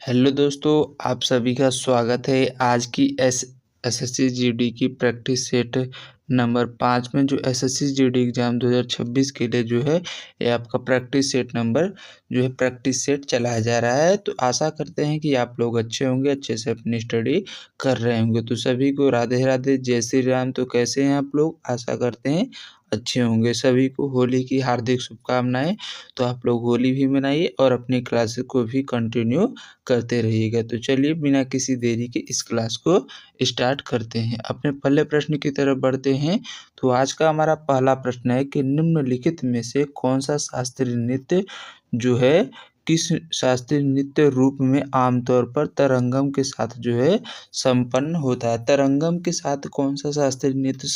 Hello दोस्तों, आप सभी का स्वागत है। आज की एसएससी जीडी की प्रैक्टिस सेट नंबर 5 में जो एसएससी जीडी एग्ज़ाम 2026 के लिए जो है ये आपका प्रैक्टिस सेट नंबर जो है प्रैक्टिस सेट चलाया जा रहा है। तो आशा करते हैं कि आप लोग अच्छे होंगे, अच्छे से अपनी स्टडी कर रहे होंगे। तो सभी को राधे राधे, जय श्री राम। तो कैसे हैं आप लोग? आशा करते हैं अच्छे होंगे। सभी को होली की हार्दिक शुभकामनाएं। तो आप लोग होली भी मनाइए और अपनी क्लासेस को भी कंटिन्यू करते रहिएगा। तो चलिए बिना किसी देरी के इस क्लास को स्टार्ट करते हैं। अपने पहले प्रश्न की तरफ बढ़ते हैं। तो आज का हमारा पहला प्रश्न है कि निम्नलिखित में से कौन सा शास्त्रीय नृत्य जो है किस शास्त्रीय नृत्य रूप में आमतौर पर तरंगम के साथ जो है संपन्न होता है। तरंगम के साथ कौन सा शास्त्रीय नृत्य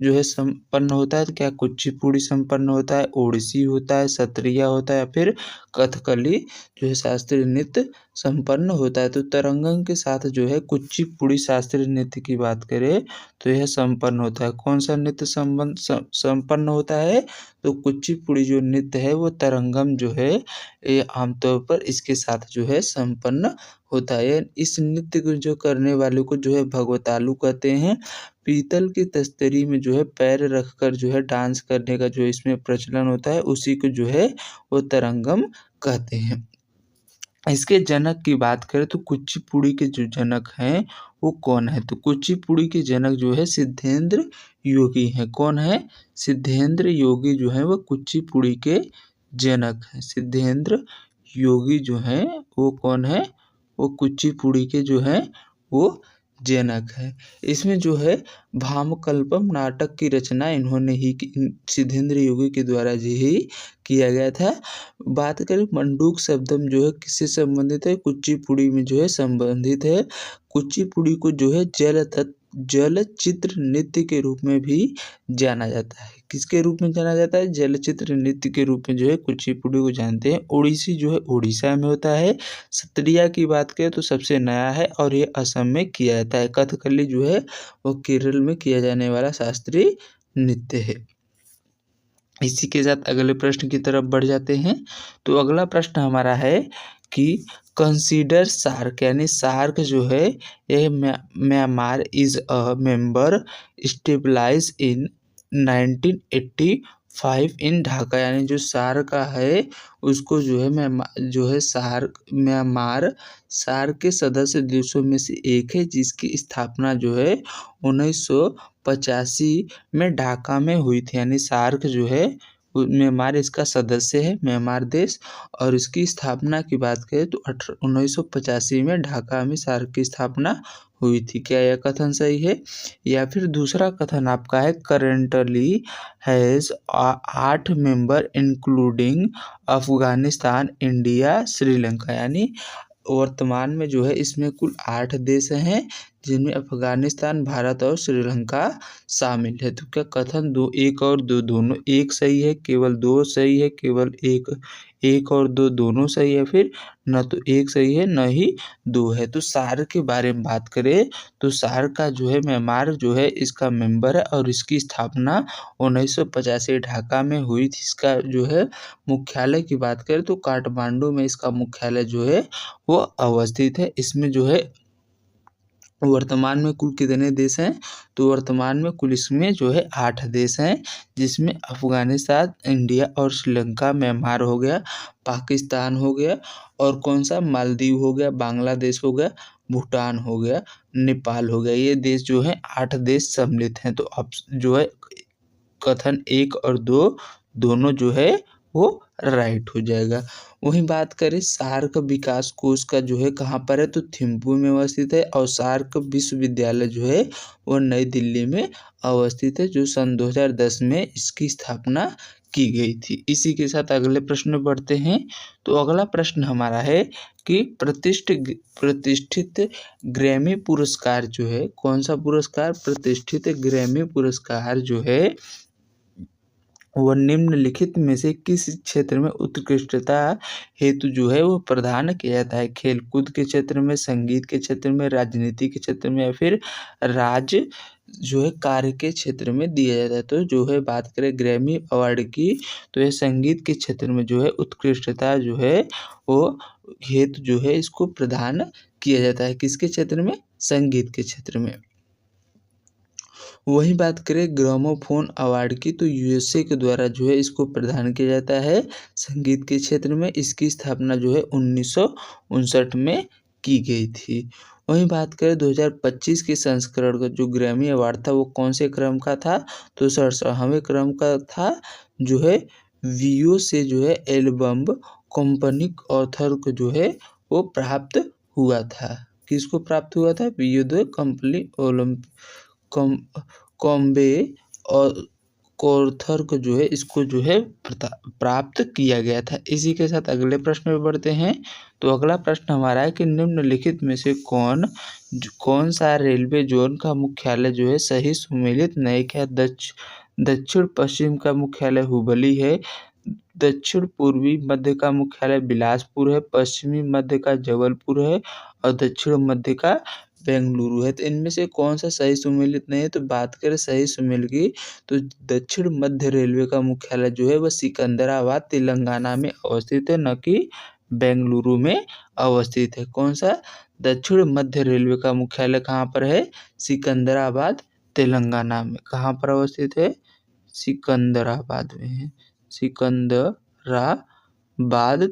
जो है संपन्न होता है? तो क्या कुचिपुड़ी संपन्न होता है, ओडिसी होता है, सत्रिया होता है या फिर कथकली जो है शास्त्रीय नृत्य संपन्न होता है। तो तरंगम के साथ जो है कुचिपुड़ी शास्त्रीय नृत्य की बात करें तो यह संपन्न होता है। कौन सा नृत्य संपन्न होता है? तो कुचिपुड़ी जो नृत्य है वो तरंगम जो है ये आमतौर पर इसके साथ जो है संपन्न होता है। इस नृत्य को जो करने वाले को जो है भगवतालू कहते हैं। पीतल की तस्तरी में जो है पैर रखकर जो है डांस करने का जो इसमें प्रचलन होता है उसी को जो है वो तरंगम कहते हैं। इसके जनक की बात करें तो कुचिपुड़ी के जो जनक हैं वो कौन है? तो कुचिपुड़ी के जनक जो है सिद्धेंद्र योगी हैं। कौन है? सिद्धेंद्र योगी जो है वो कुचिपुड़ी के जनक हैं। सिद्धेंद्र योगी जो हैं वो कौन है? वो कुचिपुड़ी के जो हैं वो जनक है। इसमें जो है भामकल्पम नाटक की रचना इन्होंने ही सिद्धेंद्र योगी के द्वारा ही किया गया था। बात करें मंडूक शब्दम जो है किससे संबंधित है? कुचिपुड़ी में जो है संबंधित है। कुचिपुड़ी को जो है जलचित्र नृत्य के रूप में भी जाना जाता है। किसके रूप में जाना जाता है? जलचित्र नृत्य के रूप में जो है कुचिपुड़ी को जानते हैं। ओडिसी जो है उड़ीसा में होता है। सत्रिया की बात करें तो सबसे नया है और ये असम में किया जाता है। कथकली जो है वो केरल में किया जाने वाला शास्त्रीय नृत्य है। इसी के साथ अगले प्रश्न की तरफ बढ़ जाते हैं। तो अगला प्रश्न हमारा है कि कंसीडर सार्क, यानी सार्क जो है यह Myanmar is a member established in 1985 in Dhaka, यानी जो सार्क का है उसको जो है म्यांमार सार्क के सदस्य देशों में से एक है जिसकी स्थापना जो है 1985 में ढाका में हुई थी। यानी सार्क जो है म्यांमार इसका सदस्य है, म्यांमार देश। और इसकी स्थापना की बात करें तो 1985 में ढाका में सार्क की स्थापना हुई थी। क्या यह कथन सही है? या फिर दूसरा कथन आपका है currently has 8 member including Afghanistan, India, Sri Lanka, यानी वर्तमान में जो है इसमें कुल 8 देश हैं जिनमें अफगानिस्तान, भारत और श्रीलंका शामिल है। तो क्या कथन एक और दो दोनों एक सही है, केवल दो सही है, केवल एक और दो दोनों सही है, फिर न तो एक सही है न ही दो है? तो सार्क के बारे में बात करें तो सार्क का जो है म्यांमार जो है इसका मेंबर है और इसकी स्थापना 1985 ढाका में हुई थी। इसका जो है मुख्यालय की बात करें तो काठमांडू में इसका मुख्यालय जो है वो अवस्थित है। इसमें जो है वर्तमान में कुल कितने देश हैं? तो वर्तमान में कुल इसमें जो है 8 देश हैं जिसमें अफगानिस्तान, इंडिया और श्रीलंका, म्यांमार हो गया, पाकिस्तान हो गया और कौन सा मालदीव हो गया, बांग्लादेश हो गया, भूटान हो गया, नेपाल हो गया। ये देश जो है 8 देश सम्मिलित हैं। तो अब जो है कथन 1 और 2 दोनों जो है वो राइट हो जाएगा। वहीं बात करें सार्क विकास कोष का जो है कहाँ पर है? तो थिम्पू में अवस्थित है। और सार्क विश्वविद्यालय जो है वो नई दिल्ली में अवस्थित है जो सन 2010 में इसकी स्थापना की गई थी। इसी के साथ अगले प्रश्न में बढ़ते हैं। तो अगला प्रश्न हमारा है कि प्रतिष्ठित ग्रैमी पुरस्कार जो है, कौन सा पुरस्कार? प्रतिष्ठित ग्रैमी पुरस्कार जो है वह निम्नलिखित में से किस क्षेत्र में उत्कृष्टता हेतु जो है वो प्रदान किया जाता है? खेलकूद के क्षेत्र में, संगीत के क्षेत्र में, राजनीति के क्षेत्र में या फिर राज जो है कार्य के क्षेत्र में दिया जाता है। तो जो है बात करें ग्रैमी अवार्ड की, तो ये संगीत के क्षेत्र में जो है उत्कृष्टता जो है वो हेतु जो है इसको प्रदान किया जाता है। किसके क्षेत्र में? संगीत के क्षेत्र में। वहीं बात करें ग्रामोफोन अवार्ड की, तो यूएसए के द्वारा जो है इसको प्रदान किया जाता है संगीत के क्षेत्र में। इसकी स्थापना जो है 1959 में की गई थी। वहीं बात करें 2025 के संस्करण का जो ग्रैमी अवार्ड था वो कौन से क्रम का था? तो 67वें क्रम का था। जो है वीओ से जो है एल्बम कंपनी ऑथर को जो है वो प्राप्त हुआ था। किसको प्राप्त हुआ था? वीओ द कंपनी कॉम्बे और कोर्थर को जो है इसको जो है प्राप्त किया गया था। इसी के साथ अगले प्रश्न में बढ़ते हैं। तो अगला प्रश्न हमारा है कि निम्नलिखित में से कौन सा रेलवे जोन का मुख्यालय जो है सही सुमेलित नहीं? क्या दक्षिण पश्चिम का मुख्यालय हुबली है, दक्षिण पूर्वी मध्य का मुख्यालय बिलासपुर है, पश्चिमी मध्य का जबलपुर है और दक्षिण मध्य का बेंगलुरु है? तो इनमें से कौन सा सही सुमेलित नहीं है? तो बात करें सही सुमेल की, तो दक्षिण मध्य रेलवे का मुख्यालय जो है वह सिकंदराबाद तेलंगाना में अवस्थित है, न कि बेंगलुरु में अवस्थित है। कौन सा? दक्षिण मध्य रेलवे का मुख्यालय कहाँ पर है? सिकंदराबाद तेलंगाना में। कहाँ पर अवस्थित है? सिकंदराबाद में है। सिकंदराबाद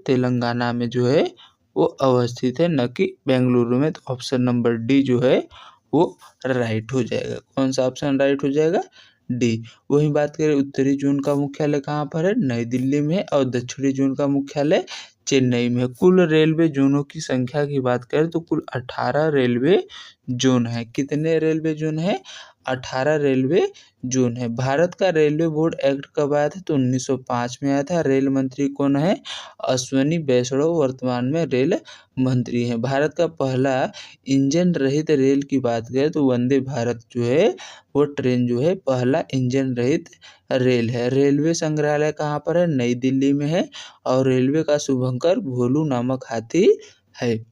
तेलंगाना में जो है वो अवस्थित है, न कि बेंगलुरु में। तो ऑप्शन नंबर डी जो है वो राइट हो जाएगा। कौन सा ऑप्शन राइट हो जाएगा? डी। वहीं बात करें उत्तरी जोन का मुख्यालय कहाँ पर है? नई दिल्ली में है और दक्षिणी जोन का मुख्यालय चेन्नई में है। कुल रेलवे जोनों की संख्या की बात करें तो कुल 18 रेलवे जोन है। कितने रेलवे जोन है? 18 रेलवे जोन है। भारत का रेलवे बोर्ड एक्ट कब आया था? तो 1905 में आया था। रेल मंत्री कौन है? अश्विनी वैष्णव वर्तमान में रेल मंत्री हैं। भारत का पहला इंजन रहित रेल की बात करें तो वंदे भारत जो है वो ट्रेन जो है पहला इंजन रहित रेल है। रेलवे संग्रहालय कहाँ पर है? नई दिल्ली में है और रेलवे का शुभंकर भोलू नामक हाथी है।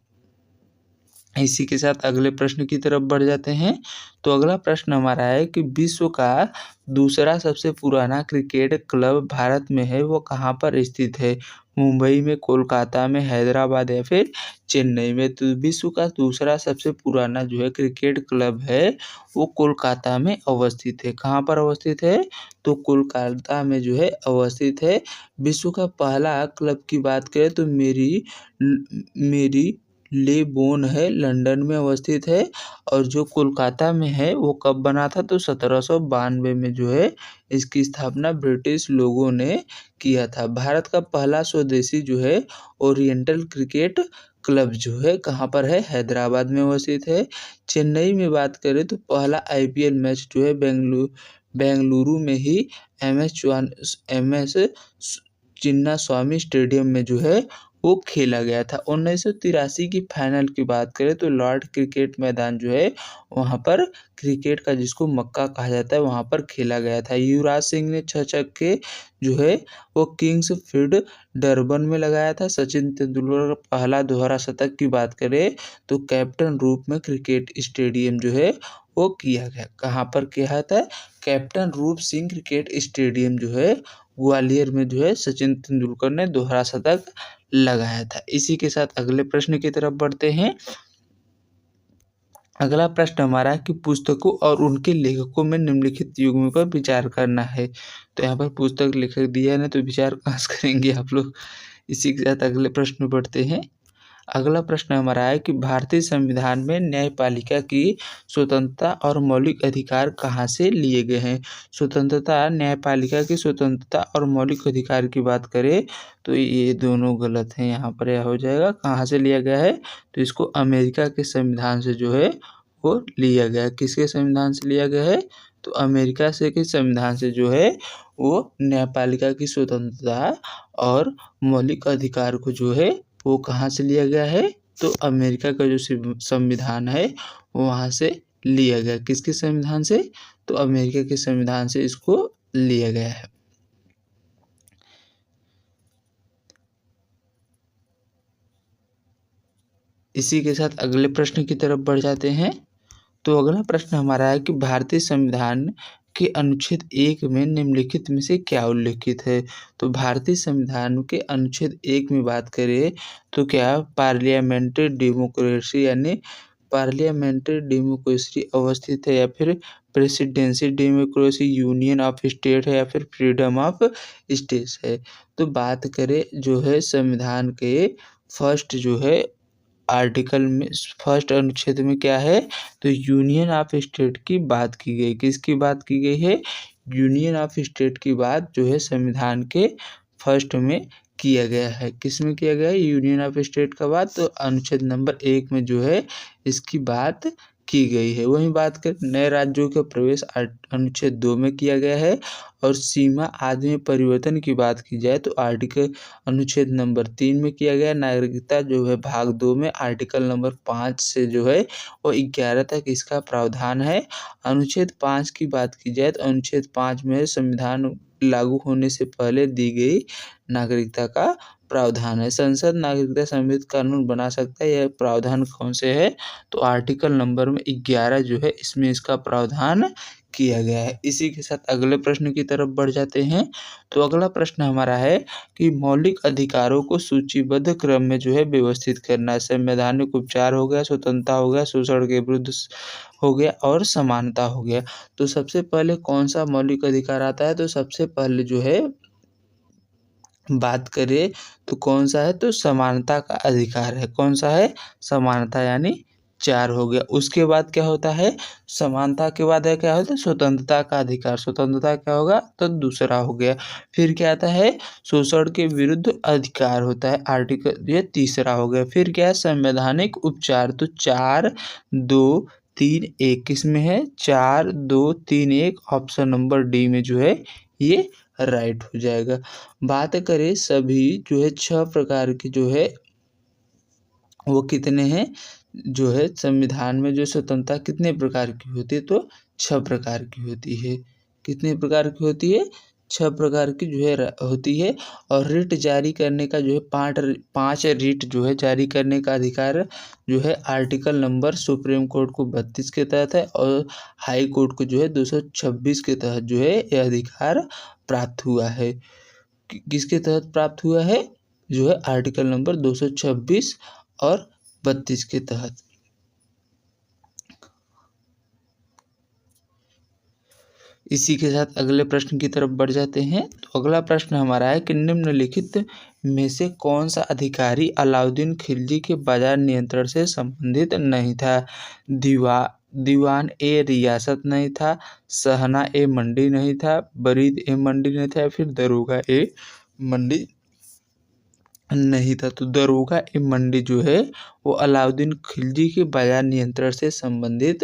इसी के साथ अगले प्रश्न की तरफ बढ़ जाते हैं। तो अगला प्रश्न हमारा है कि विश्व का दूसरा सबसे पुराना क्रिकेट क्लब भारत में है, वो कहाँ पर स्थित है? मुंबई में, कोलकाता में, हैदराबाद या फिर चेन्नई में? तो विश्व का दूसरा सबसे पुराना जो है क्रिकेट क्लब है वो कोलकाता में अवस्थित है। कहाँ पर अवस्थित है? तो कोलकाता में जो है अवस्थित है। विश्व का पहला क्लब की बात करें तो मेरी ले बोन है, लंदन में अवस्थित है। और जो कोलकाता में है वो कब बना था? तो 1792 में जो है इसकी स्थापना ब्रिटिश लोगों ने किया था। भारत का पहला स्वदेशी जो है ओरिएंटल क्रिकेट क्लब जो है कहाँ पर है? हैदराबाद में अवस्थित है। चेन्नई में बात करें तो पहला आईपीएल मैच जो है बेंगलुरु में ही एम एस चिन्नास्वामी स्टेडियम में जो है वो खेला गया था। 1983 की फाइनल की बात करें तो लॉर्ड क्रिकेट मैदान जो है वहाँ पर क्रिकेट का जिसको मक्का कहा जाता है वहाँ पर खेला गया था। युवराज सिंह ने 6 छक्के जो है वो किंग्स फील्ड डरबन में लगाया था। सचिन तेंदुलकर का पहला दोहरा शतक की बात करें तो कैप्टन रूप में क्रिकेट स्टेडियम जो है वो किया गया। कहाँ पर किया था? कैप्टन रूप सिंह क्रिकेट स्टेडियम जो है ग्वालियर में जो है सचिन तेंदुलकर ने दोहरा शतक लगाया था। इसी के साथ अगले प्रश्न की तरफ बढ़ते हैं। अगला प्रश्न हमारा है कि पुस्तकों और उनके लेखकों में निम्नलिखित युग्मों पर विचार करना है। तो यहाँ पर पुस्तक लेखक दिया है ना, तो विचार कहाँ से करेंगे आप लोग। इसी के साथ अगले प्रश्न में बढ़ते हैं। अगला प्रश्न हमारा है कि भारतीय संविधान में न्यायपालिका की स्वतंत्रता और मौलिक अधिकार कहाँ से लिए गए हैं? स्वतंत्रता, न्यायपालिका की स्वतंत्रता और मौलिक अधिकार की बात करें तो ये दोनों गलत हैं। यहाँ पर यह हो जाएगा। कहाँ से लिया गया है? तो इसको अमेरिका के संविधान से जो है वो लिया गया है। किसके संविधान से लिया गया है? तो अमेरिका से के संविधान से जो है वो न्यायपालिका की स्वतंत्रता और मौलिक अधिकार को जो है वो कहाँ से लिया गया है? तो अमेरिका का जो संविधान है वो वहाँ से लिया गया। किसके संविधान से? तो अमेरिका के संविधान से इसको लिया गया है। इसी के साथ अगले प्रश्न की तरफ बढ़ जाते हैं। तो अगला प्रश्न हमारा है कि भारतीय संविधान के अनुच्छेद 1 में निम्नलिखित में से क्या उल्लिखित है? तो भारतीय संविधान के अनुच्छेद 1 में बात करें तो क्या पार्लियामेंट्री डेमोक्रेसी यानी पार्लियामेंट्री डेमोक्रेसी अवस्थित है, या फिर presidency democracy, union of state है, या फिर फ्रीडम ऑफ स्टेट्स है? तो बात करें जो है संविधान के फर्स्ट जो है आर्टिकल में फर्स्ट अनुच्छेद में क्या है, तो यूनियन ऑफ स्टेट की बात की गई। किसकी बात की गई है? यूनियन ऑफ स्टेट की बात जो है संविधान के फर्स्ट में किया गया है। किस में किया गया है? यूनियन ऑफ स्टेट का बात तो अनुच्छेद नंबर 1 में जो है इसकी बात की गई है। वहीं बात करें नए राज्यों के प्रवेश अनुच्छेद 2 में किया गया है। और सीमा आदि में परिवर्तन की बात की जाए तो आर्टिकल अनुच्छेद नंबर 3 में किया गया। नागरिकता जो है भाग 2 में आर्टिकल नंबर 5 से जो है वो 11 तक इसका प्रावधान है। अनुच्छेद 5 की बात की जाए तो अनुच्छेद 5 में संविधान लागू होने से पहले दी गई नागरिकता का प्रावधान है। संसद नागरिकता संबंधित कानून बना सकता है। यह प्रावधान कौन से है? तो आर्टिकल नंबर में 11 जो है इसमें इसका प्रावधान किया गया है। इसी के साथ अगले प्रश्न की तरफ बढ़ जाते हैं। तो अगला प्रश्न हमारा है कि मौलिक अधिकारों को सूचीबद्ध क्रम में जो है व्यवस्थित करना। संवैधानिक उपचार हो गया, स्वतंत्रता हो गया, शोषण के विरुद्ध हो गया और समानता हो गया। तो सबसे पहले कौन सा मौलिक अधिकार आता है? तो सबसे पहले जो है बात करें तो कौन सा है? तो समानता का अधिकार है। कौन सा है? समानता, यानी 4 हो गया। उसके बाद क्या होता है? समानता के बाद है क्या होता है? स्वतंत्रता का अधिकार। स्वतंत्रता क्या होगा? तो दूसरा हो गया। फिर क्या आता है? शोषण के विरुद्ध अधिकार होता है, आर्टिकल ये तीसरा हो गया। फिर क्या है? संवैधानिक उपचार। तो 4 2 3 1 किसमें है? 4 2 3 1 ऑप्शन नंबर डी में जो है ये राइट हो जाएगा। बात करें सभी जो है 6 प्रकार की जो है वो कितने हैं? जो है संविधान में जो स्वतंत्रता कितने प्रकार की होती है? तो 6 प्रकार की होती है। कितने प्रकार की होती है? 6 प्रकार की जो है होती है। और रिट जारी करने का जो है 5 रिट जो है जारी करने का अधिकार जो है आर्टिकल नंबर सुप्रीम कोर्ट को 32 के तहत है, और हाई कोर्ट को जो है 226 के तहत जो है यह अधिकार प्राप्त हुआ है। किसके तहत प्राप्त हुआ है? जो है आर्टिकल नंबर 226 और 32 के तहत। इसी के साथ अगले प्रश्न की तरफ बढ़ जाते हैं। तो अगला प्रश्न हमारा है कि निम्नलिखित में से कौन सा अधिकारी अलाउद्दीन खिलजी के बाजार नियंत्रण से संबंधित नहीं था? दीवान ए रियासत नहीं था, सहना ए मंडी नहीं था, बरीद ए मंडी नहीं था, या फिर दरोगा ए मंडी नहीं था। तो दरोगा ए मंडी जो है वो अलाउद्दीन खिलजी के बाजार नियंत्रण से संबंधित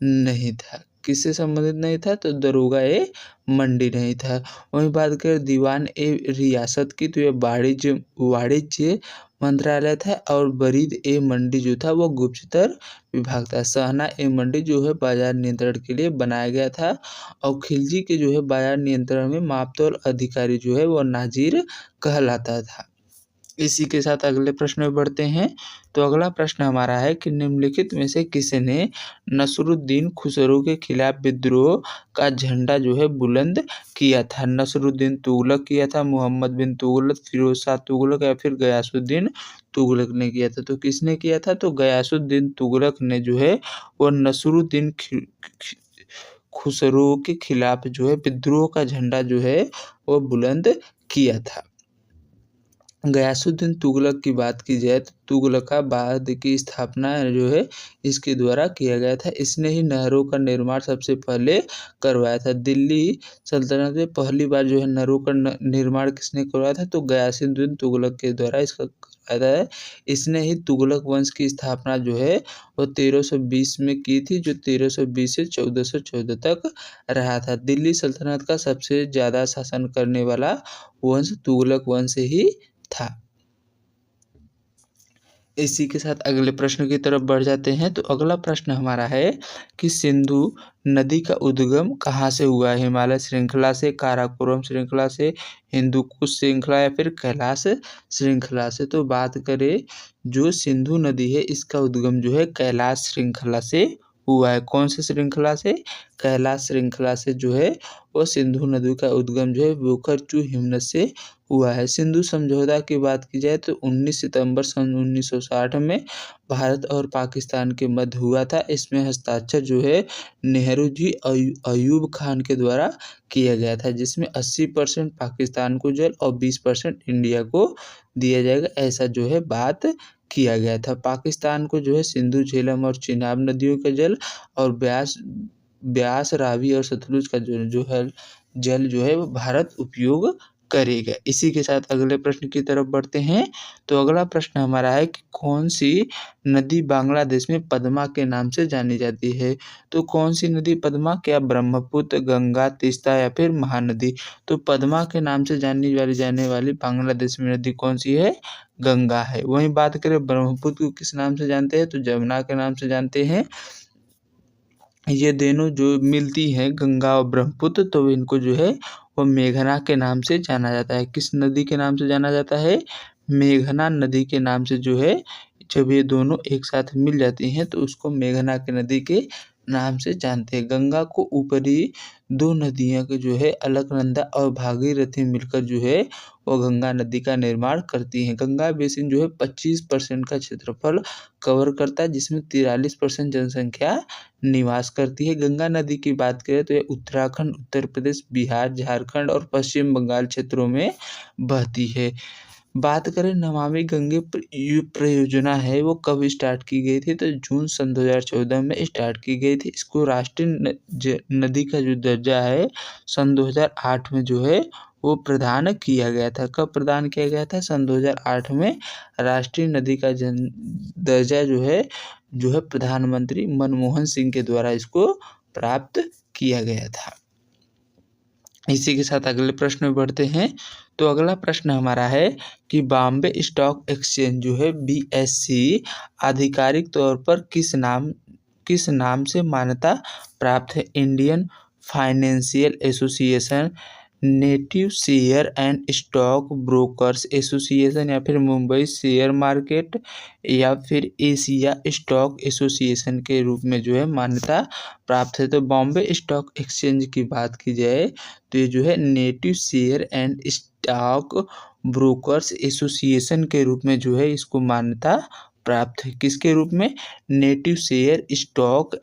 नहीं था। किससे संबंधित नहीं था? तो दरोगा ए मंडी नहीं था। वहीं बात करें दीवान ए रियासत की तो ये वाणिज्य मंत्रालय था। और बरीद ए मंडी जो था वो गुप्तचर विभाग था। सहना ए मंडी जो है बाजार नियंत्रण के लिए बनाया गया था। और खिलजी के जो है बाजार नियंत्रण में मापतौल अधिकारी जो है वो नाजिर कहलाता था। इसी के साथ अगले प्रश्न में बढ़ते हैं। तो अगला प्रश्न हमारा है कि निम्नलिखित में से किसने नसरुद्दीन खुसरो के खिलाफ विद्रोह का झंडा जो है बुलंद किया था? नसरुद्दीन तुगलक किया था, मोहम्मद बिन तुगलक, फिरोज शाह तुगलक, या फिर गयासुद्दीन तुगलक ने किया था? तो किसने किया था? तो गयासुद्दीन तुगलक ने जो है वो नसरुद्दीन खुसरो के खिलाफ जो है विद्रोह का झंडा जो है वो बुलंद किया था। गयासुद्दीन तुगलक की बात की जाए तो तुगलकाबाद की स्थापना जो है इसके द्वारा किया गया था। इसने ही नहरों का निर्माण सबसे पहले करवाया था। दिल्ली सल्तनत में पहली बार जो है नहरों का निर्माण किसने करवाया था? तो गयासुद्दीन तुगलक के द्वारा इसका करवाया है। इसने ही तुगलक वंश की स्थापना जो है वो 1320 में की थी, जो 1320 से 1414 तक रहा था। दिल्ली सल्तनत का सबसे ज़्यादा शासन करने वाला वंश तुगलक वंश ही था। इसी के साथ अगले प्रश्न की तरफ बढ़ जाते हैं। तो अगला प्रश्न हमारा है कि सिंधु नदी का उद्गम कहाँ से हुआ है? हिमालय श्रृंखला से, काराकोरम श्रृंखला से, हिंदू कुश श्रृंखला या फिर कैलाश श्रृंखला से? तो बात करें जो सिंधु नदी है इसका उद्गम जो है कैलाश श्रृंखला से हुआ है। कौन सी श्रृंखला से? कैलाश श्रृंखला से जो है वो सिंधु नदी का उद्गम जो है बोकरचू हिमनद से हुआ है। सिंधु समझौता की बात की जाए तो 19 सितंबर सन 1960 में भारत और पाकिस्तान के मध्य हुआ था। इसमें हस्ताक्षर जो है नेहरू जी अयूब खान के द्वारा किया गया था, जिसमें 80% पाकिस्तान को जल और 20% इंडिया को दिया जाएगा, ऐसा जो है बात किया गया था। पाकिस्तान को जो है सिंधु, झेलम और चिनाब नदियों का जल और ब्यास, रावी और सतलुज का जल जो है वो भारत उपयोग करेगा। इसी के साथ अगले प्रश्न की तरफ बढ़ते हैं। तो अगला प्रश्न हमारा है कि कौन सी नदी बांग्लादेश में पद्मा के नाम से जानी जाती है? तो कौन सी नदी पद्मा? क्या ब्रह्मपुत्र, गंगा, तीस्ता या फिर महानदी? तो पद्मा के नाम से जाने वाली बांग्लादेश में नदी कौन सी है? गंगा है। वहीं बात करें ब्रह्मपुत्र को किस नाम से जानते हैं? तो जमुना के नाम से जानते हैं। ये दोनों जो मिलती हैं गंगा और ब्रह्मपुत्र, तो इनको जो है वो मेघना के नाम से जाना जाता है। किस नदी के नाम से जाना जाता है? मेघना नदी के नाम से जो है जब ये दोनों एक साथ मिल जाती हैं तो उसको मेघना की नदी के नाम से जानते हैं। गंगा को ऊपरी दो नदियाँ के जो है अलकनंदा और भागीरथी मिलकर जो है वो गंगा नदी का निर्माण करती हैं। गंगा बेसिन जो है 25% का क्षेत्रफल कवर करता है, जिसमें 43% जनसंख्या निवास करती है। गंगा नदी की बात करें तो ये उत्तराखंड, उत्तर प्रदेश, बिहार, झारखंड और पश्चिम बंगाल क्षेत्रों में बहती है। बात करें नमामि गंगे परियोजना है वो कब स्टार्ट की गई थी? तो जून सन 2014 में स्टार्ट की गई थी। इसको राष्ट्रीय नदी का जो दर्जा है सन 2008 में जो है वो प्रदान किया गया था। कब प्रदान किया गया था? सन 2008 में राष्ट्रीय नदी का दर्जा जो है प्रधानमंत्री मनमोहन सिंह के द्वारा इसको प्राप्त किया गया था। इसी के साथ अगले प्रश्न में बढ़ते हैं। तो अगला प्रश्न हमारा है कि बॉम्बे स्टॉक एक्सचेंज जो है BSE आधिकारिक तौर पर किस नाम से मान्यता प्राप्त है? Indian financial association, native share and stock brokers association या फिर मुंबई शेयर मार्केट या फिर एशिया स्टॉक एसोसिएशन के रूप में जो है मान्यता प्राप्त है। तो बॉम्बे स्टॉक एक्सचेंज की बात की जाए तो ये जो है native share and stock brokers association के रूप में जो है इसको मान्यता प्राप्त है। किसके रूप में? Native share and stock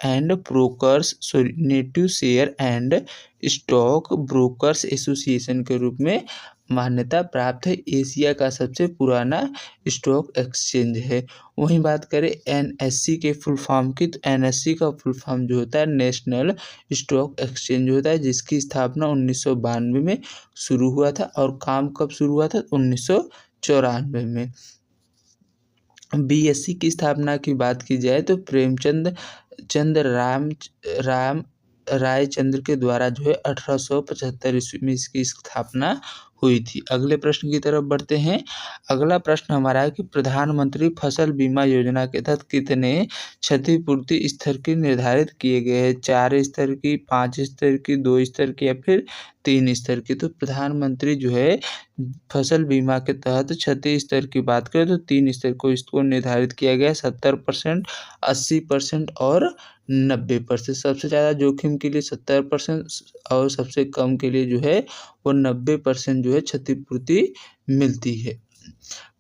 brokers association के रूप में मान्यता प्राप्त है। एशिया का सबसे पुराना स्टॉक एक्सचेंज है। वहीं बात करें NSE के फुल फॉर्म की, तो NSE का फुल फॉर्म जो होता है नेशनल स्टॉक एक्सचेंज होता है, जिसकी स्थापना 1992 में शुरू हुआ था। और काम कब शुरू हुआ था? 1994 में। BSE की स्थापना की बात की जाए तो प्रेमचंद रायचंद्र के द्वारा जो है 1875 ईस्वी में इसकी स्थापना हुई थी। अगले प्रश्न की तरफ बढ़ते हैं। अगला प्रश्न हमारा है कि प्रधानमंत्री फसल बीमा योजना के तहत कितने क्षतिपूर्ति स्तर की निर्धारित किए गए हैं? 4 स्तर की, 5 स्तर की, 2 स्तर की या फिर 3 स्तर की? तो प्रधानमंत्री जो है फसल बीमा के तहत क्षति स्तर की बात करें तो 3 स्तर को इसको निर्धारित किया गया है। 70%, 80% और 90%। सबसे ज़्यादा जोखिम के लिए 70% और सबसे कम के लिए जो है वो 90% जो है क्षतिपूर्ति मिलती है।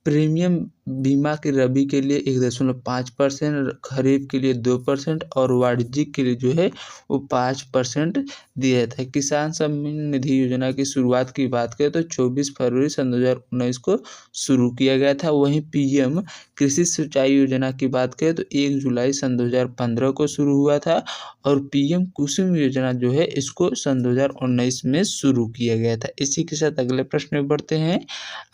प्रीमियम बीमा की रबी के लिए 1.5%, खरीफ के लिए 2% और वाणिज्यिक के लिए जो है वो 5% दिया जाता है। किसान सम्मान निधि योजना की शुरुआत की बात करें तो 24 फरवरी सन 2019 को शुरू किया गया था। वहीं PM कृषि सिंचाई योजना की बात करें तो 1 जुलाई सन 2015 को शुरू हुआ था। और PM कुसुम योजना जो है इसको सन 2019 में शुरू किया गया था। इसी के साथ अगले प्रश्न में बढ़ते हैं।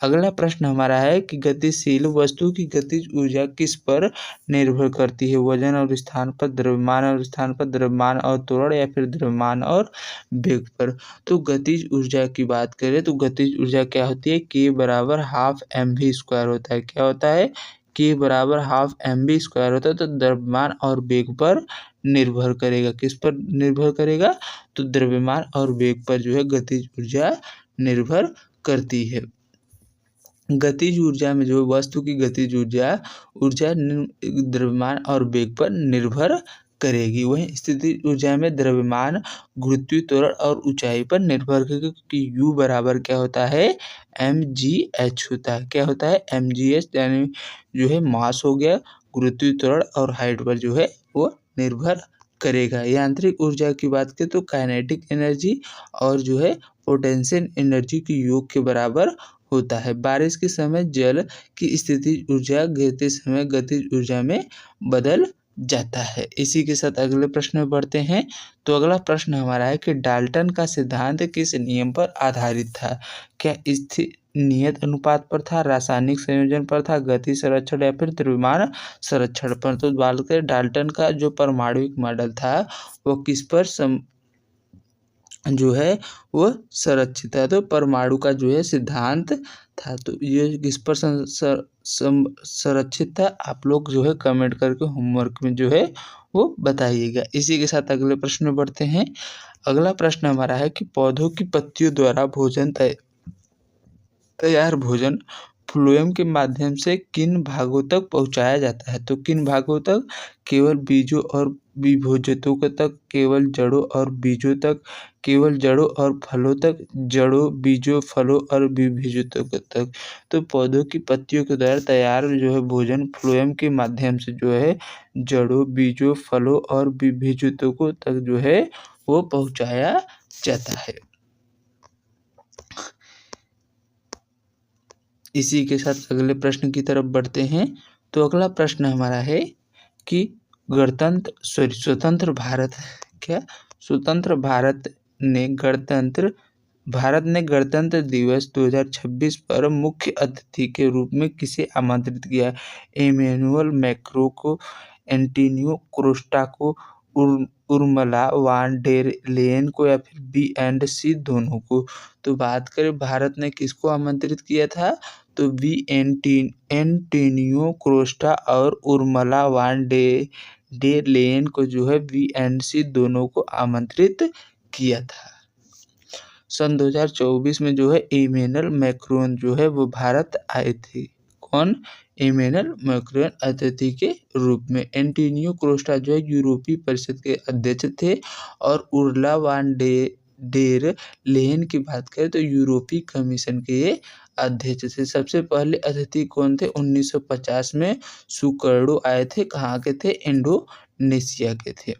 अगला प्रश्न हमारा है कि गतिशील वस्तु की गतिज ऊर्जा किस पर निर्भर करती है? वजन और स्थान पर, द्रव्यमान और स्थान पर, द्रव्यमान और त्वरण या फिर द्रव्यमान और वेग पर? तो गतिज ऊर्जा की बात करें तो गतिज ऊर्जा क्या होती है? K = ½ mv² होता है। क्या होता है? के बराबर हाफ mv² होता है तो द्रव्यमान और वेग पर निर्भर करेगा। किस पर निर्भर करेगा? तो द्रव्यमान और वेग पर जो है गतिज ऊर्जा निर्भर करती है। गतिज ऊर्जा में जो वस्तु की गतिज ऊर्जा द्रव्यमान और वेग पर निर्भर करेगी। वहीं स्थितिज ऊर्जा में द्रव्यमान, गुरुत्वीय त्वरण और ऊंचाई पर निर्भर करेगी, क्योंकि U बराबर क्या होता है? mgh होता है। क्या होता है? mgh, यानी जो है मास हो गया, गुरुत्वीय त्वरण और हाइट पर जो है वो निर्भर करेगा। यांत्रिक ऊर्जा की बात करें तो काइनेटिक एनर्जी और जो है पोटेंशियल एनर्जी के योग के बराबर होता है। बारिश के समय जल की स्थितिज ऊर्जा गिरते समय गतिज ऊर्जा में बदल जाता है। इसी के साथ अगले प्रश्न में बढ़ते हैं। तो अगला प्रश्न हमारा है कि डाल्टन का सिद्धांत किस नियम पर आधारित था? क्या स्थिर नियत अनुपात पर था, रासायनिक संयोजन पर था, गति संरक्षण या फिर द्रव्यमान संरक्षण पर? तो बात करें डाल्टन का जो परमाणुिक मॉडल था वो किस पर जो है वो संरक्षित है? तो परमाणु का जो है सिद्धांत था। तो ये किस पर संरक्षित था? आप लोग जो है कमेंट करके होमवर्क में जो है वो बताइएगा। इसी के साथ अगले प्रश्न में बढ़ते हैं। अगला प्रश्न हमारा है कि पौधों की पत्तियों द्वारा तैयार भोजन फ्लोएम के माध्यम से किन भागों तक पहुंचाया जाता है? तो किन भागों तक? केवल बीजों और विभोजकों तक, केवल जड़ों और बीजों तक, केवल जड़ों और फलों तक, जड़ों, बीजों, फलों और विभोजकों तक। तो पौधों की पत्तियों के द्वारा तैयार जो है भोजन फ्लोएम के माध्यम से जो है जड़ों, बीजों, फलों और विभोजकों तक जो है वो पहुंचाया जाता है। इसी के साथ अगले प्रश्न की तरफ बढ़ते हैं। तो अगला प्रश्न हमारा है कि स्वतंत्र भारत ने गणतंत्र दिवस 2026 पर मुख्य अतिथि के रूप में किसे आमंत्रित किया? इमैनुअल मैक्रों को, एंटोनियो कोस्टा को, उर्मिला वान डेर लेयन को या फिर B&C दोनों को? तो बात करें भारत ने किसको आमंत्रित किया था? तो एंटोनियो कोस्टा और उर्मिला वान डेर लेयन को जो है B&C दोनों को आमंत्रित किया था। सन 2024 में जो है इमैनुअल मैक्रोन जो है वो भारत आए थे। कौन? इमैनुअल मैक्रोन अतिथि के रूप में। एंटोनियो कोस्टा जो है यूरोपीय परिषद के अध्यक्ष थे और उर्मिला वान डेर लेयन की बात करें तो यूरोपीय कमीशन के अध्यक्ष थे। सबसे पहले अतिथि कौन थे? 1950 में सुकर्णो आए थे। कहाँ के थे? इंडोनेशिया के थे।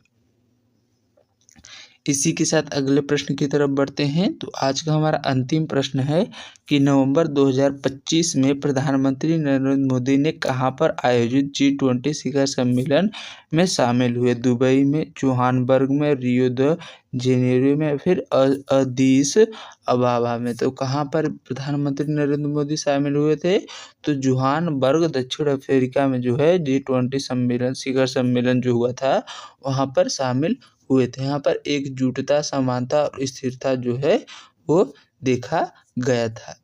इसी के साथ अगले प्रश्न की तरफ बढ़ते हैं। तो आज का हमारा अंतिम प्रश्न है कि नवंबर 2025 में प्रधानमंत्री नरेंद्र मोदी ने कहां पर आयोजित G20 शिखर सम्मेलन में शामिल हुए? दुबई में, जोहान्सबर्ग में, रियो द जेनेरियो में, फिर अदीस अबाबा में। तो कहां पर प्रधानमंत्री नरेंद्र मोदी शामिल हुए थे? तो जोहान्सबर्ग दक्षिण अफ्रीका में जो है G20 सम्मेलन शिखर सम्मेलन जो हुआ था वहां पर शामिल हुए थे। यहाँ पर एकजुटता, समानता और स्थिरता जो है वो देखा गया था।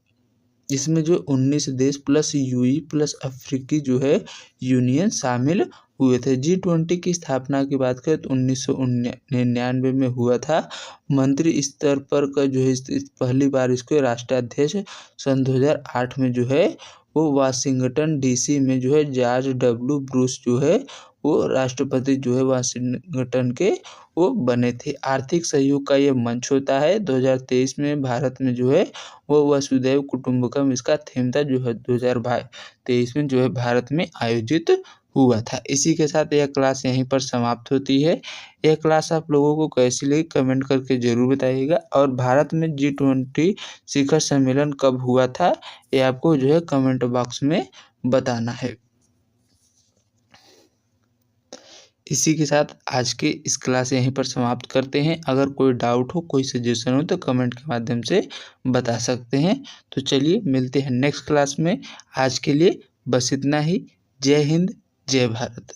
इसमें जो 19 देश प्लस यूएई प्लस अफ्रीकी जो है यूनियन शामिल हुए थे। G20 की स्थापना की बात करें तो 1999 में हुआ था। मंत्री स्तर पर का जो है पहली बार इसको राष्ट्राध्यक्ष सन 2008 में जो है वो वाशिंगटन DC में जो है जॉर्ज W बुश जो है वो राष्ट्रपति जो है वाशिंगटन के वो बने थे। आर्थिक सहयोग का ये मंच होता है। 2023 में भारत में जो है वो वसुधैव कुटुंबकम इसका थीम था जो है 2023 में जो है भारत में आयोजित हुआ था। इसी के साथ यह क्लास यहीं पर समाप्त होती है। यह क्लास आप लोगों को कैसी लगी कमेंट करके ज़रूर बताइएगा और भारत में G20 शिखर सम्मेलन कब हुआ था ये आपको जो है कमेंट बॉक्स में बताना है। इसी के साथ आज के इस क्लास यहीं पर समाप्त करते हैं। अगर कोई डाउट हो, कोई सजेशन हो तो कमेंट के माध्यम से बता सकते हैं। तो चलिए मिलते हैं नेक्स्ट क्लास में। आज के लिए बस इतना ही। जय हिंद, जय भारत।